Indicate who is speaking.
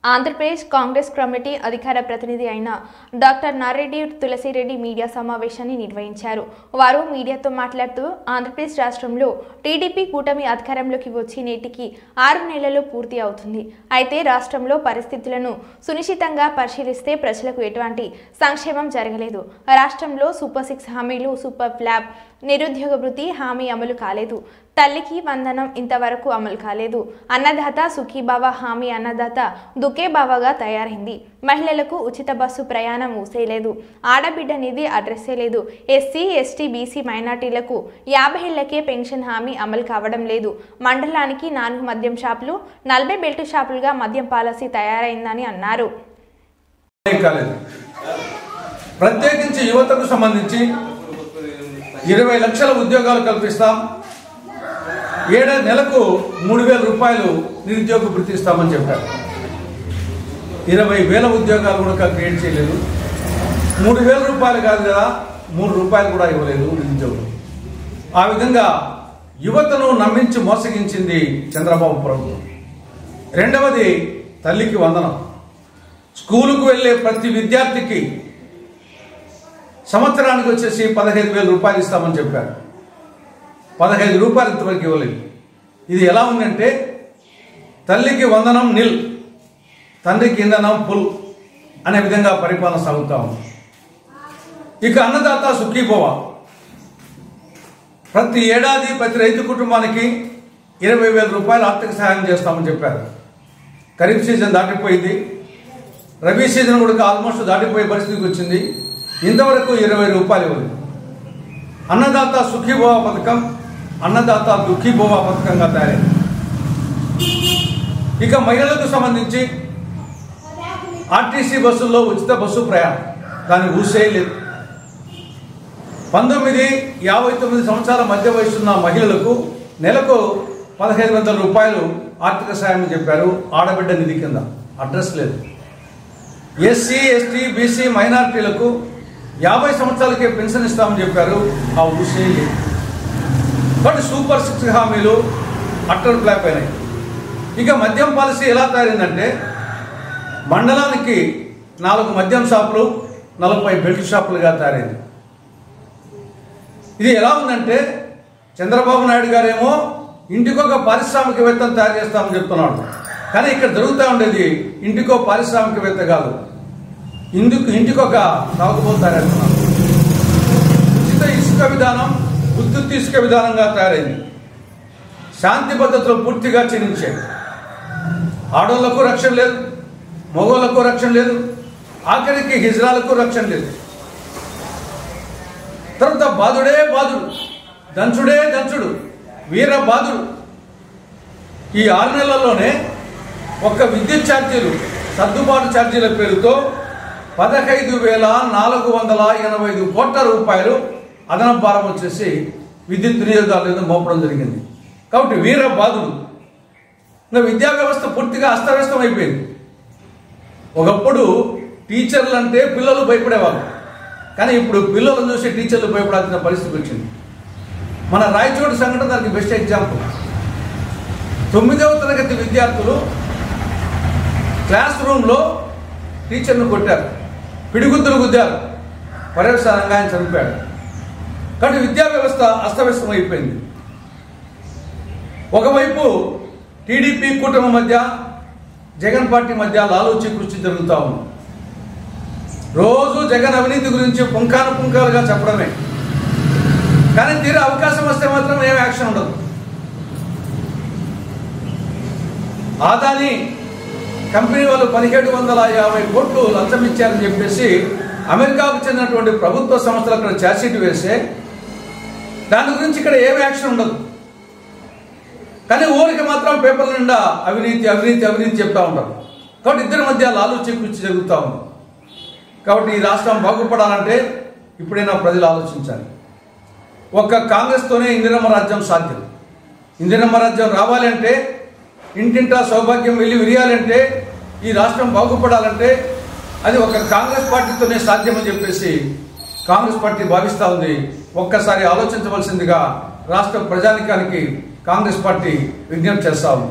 Speaker 1: Andhra Pradesh Congress committee అధికార ప్రతినిధి అయిన డాక్టర్ నారెడ్డి తులసిరెడ్డి మీడియా సమావేశాన్ని నిర్వహించారు. వారు మీడియాతో మాట్లాడుతూ ఆంధ్రప్రదేశ్ రాష్ట్రంలో టీడీపీ కూటమి అధికారంలోకి వచ్చి నేటికి 6 నెలలు పూర్తి అవుతుంది. అయితే రాష్ట్రంలో పరిస్థితులను సునిశ్చితంగా పరిశీలిస్తే ప్రజలకు ఎటువంటి సంక్షేమం జరగలేదు. రాష్ట్రంలో సూపర్ 6 హామీలు, సూపర్ ఫ్లాప్, నిరుద్యోగ వృత్తి హామీ అమలు కాలేదు. తల్లికి వందనం ఇంతవరకు అమలు కాలేదు. అన్నదాత సుఖీభావ హామీ అన్నదాత దుకేబావగా తయారైంది. మహిళలకు ఉచిత బస్సు ప్రయాణం ఊసేలేదు. ఆడబిడ్డ నిధి అడ్రస్సే లేదు. ఎస్సీ, ఎస్టీ, బీసీ మైనార్టీలకు 50 ఏళ్లకే పెన్షన్ హామీ అమలు కావడం లేదు. మండలానికి 4 మద్యం షాపులు, 40 బెల్ట్ షాపులుగా మద్యం పాలసీ తయారైందని అన్నారు.
Speaker 2: ప్రత్యేకించి యువతకు సంబంధించి 20 లక్షల ఉద్యోగాలు కల్పిస్తాం. ఏడాది నెలకు 3,000 రూపాయలు నిరుద్యోగ వృత్తి ఇస్తామని చెప్పారు. 20,000 ఉద్యోగాలు కూడా క్రియేట్ చేయలేదు. 3,000 రూపాయలు కాదు కదా, 3 రూపాయలు కూడా ఇవ్వలేదు నిరుద్యోగులు. ఆ విధంగా యువతను నమ్మించి మోసగించింది చంద్రబాబు ప్రభుత్వం. రెండవది తల్లికి వందనం. స్కూలుకు వెళ్లే ప్రతి విద్యార్థికి సంవత్సరానికి వచ్చేసి 15,000 రూపాయలు ఇస్తామని చెప్పారు. 15 రూపాయలు ఇంతవరకు ఇవ్వలేదు. ఇది ఎలా ఉందంటే తల్లికి వందనం నిల్, తండ్రికి ఇంధనం పుల్ అనే విధంగా పరిపాలన సాగుతా ఉంది. ఇక అన్నదాత సుఖీభవ, ప్రతి ఏడాది ప్రతి రైతు కుటుంబానికి 20,000 రూపాయలు ఆర్థిక సహాయం చేస్తామని చెప్పారు. ఖరీఫ్ సీజన్ దాటిపోయింది, రబీ సీజన్ కూడా ఆల్మోస్ట్ దాటిపోయే పరిస్థితికి వచ్చింది. ఇంతవరకు 20 రూపాయలు ఇవ్వలేదు. అన్నదాత సుఖీభవ పథకం అన్నదాత దుఃఖీభవ పథకంగా తయారైంది. ఇక మహిళలకు సంబంధించి ఆర్టీసీ బస్సుల్లో ఉచిత బస్సు ప్రయాణం, దాన్ని ఊసేయలేదు. 19-59 సంవత్సరాల మధ్య వయసున్న మహిళలకు నెలకు 1,500 రూపాయలు ఆర్థిక సాయం చెప్పారు. ఆడబిడ్డ నిధి కింద అడ్రస్ లేదు. ఎస్సీ, ఎస్టీ, బీసీ మైనారిటీలకు 50 సంవత్సరాలకే పెన్షన్ ఇస్తామని చెప్పారు. ఆ ఊసేయలేదు. బట్ సూపర్ 6 హామీలు అట్టర్ ఫ్లాప్ అయినాయి. ఇక మద్యం పాలసీ ఎలా తయారైందంటే మండలానికి 4 మద్యం షాపులు, 40 బెల్ట్ షాపులుగా తయారైంది. ఇది ఎలా ఉందంటే చంద్రబాబు నాయుడు గారేమో ఇంటికొక పారిశ్రామికవేత్తను తయారు చేస్తామని చెప్తున్నాడు. కానీ ఇక్కడ జరుగుతూ ఉండేది ఇంటికో పారిశ్రామికవేత్త కాదు, ఇంటికొక తాగుబోతు తయారవుతున్నారు. ఉచిత ఇసుక విధానం ఉత్తుత్తి ఇసుక విధానంగా తయారైంది. శాంతి భద్రతలు పూర్తిగా క్షీణించాయి. ఆడోళ్లకు రక్షణ లేదు, మగోళ్లకు రక్షణ లేదు, ఆఖరికి హిజ్రాలకు రక్షణ లేదు. తర్వాత బాధుడే బాధుడు, దంచుడే దంచుడు, వీర బాధుడు. ఈ 6 నెలల్లోనే ఒక్క విద్యుత్ ఛార్జీలు, సర్దుబాటు ఛార్జీల పేరుతో 15,485 కోట్ల రూపాయలు అదనపు భారం వచ్చేసి విద్యుత్ వినియోగదారుల మోపడం జరిగింది. కాబట్టి వీర బాధుడు. ఇంకా విద్యా వ్యవస్థ పూర్తిగా అస్తవ్యస్తం అయిపోయింది. ఒకప్పుడు టీచర్లు అంటే పిల్లలు భయపడేవాళ్ళు, కానీ ఇప్పుడు పిల్లలను చూసి టీచర్లు భయపడాల్సిన పరిస్థితి వచ్చింది. మన రాయచోటి సంఘటన దానికి బెస్ట్ ఎగ్జాంపుల్. 9వ తరగతి విద్యార్థులు క్లాస్ రూమ్లో టీచర్ను కొట్టారు, పిడిగుద్దులు గుద్దారు, పర్యవసానంగా ఆయన చనిపోయాడు. కాబట్టి విద్యా వ్యవస్థ అస్తవ్యస్తం అయిపోయింది. ఒకవైపు టీడీపీ కూటమి మధ్య, జగన్ పార్టీ మధ్య లాలూచి కృషి జరుగుతూ ఉంది. రోజు జగన్ అవినీతి గురించి పుంకాలుగా చెప్పడమే, కానీ తీరా అవకాశం వస్తే మాత్రం ఏం యాక్షన్ ఉండదు. ఆదాని కంపెనీ వాళ్ళు 1,750 కోట్లు లంచం ఇచ్చారని చెప్పేసి అమెరికాకు చెందినటువంటి ప్రభుత్వ సంస్థలు అక్కడ ఛార్జ్షీట్ వేస్తే దాని గురించి ఇక్కడ ఏం యాక్షన్ ఉండదు. కానీ ఊరికి మాత్రం పేపర్ల నిండా అవినీతి అవినీతి అవినీతి చెప్తా ఉంటారు. కాబట్టి ఇద్దరి మధ్య లాలూచి కృషి జరుగుతూ ఉంది. కాబట్టి ఈ రాష్ట్రం బాగుపడాలంటే ఇప్పుడైనా ప్రజలు ఆలోచించాలి. ఒక్క కాంగ్రెస్తోనే ఇందిరమ్మ రాజ్యం సాధ్యం. ఇందిరమ్మ రాజ్యం రావాలి అంటే, ఇంటింటా సౌభాగ్యం వెళ్ళి విరియాలంటే, ఈ రాష్ట్రం బాగుపడాలంటే అది ఒక కాంగ్రెస్ పార్టీతోనే సాధ్యమని చెప్పేసి కాంగ్రెస్ పార్టీ భావిస్తూ ఉంది. ఒక్కసారి ఆలోచించవలసిందిగా రాష్ట్ర ప్రజానికానికి కాంగ్రెస్ పార్టీ విజ్ఞప్తి చేస్తా ఉంది.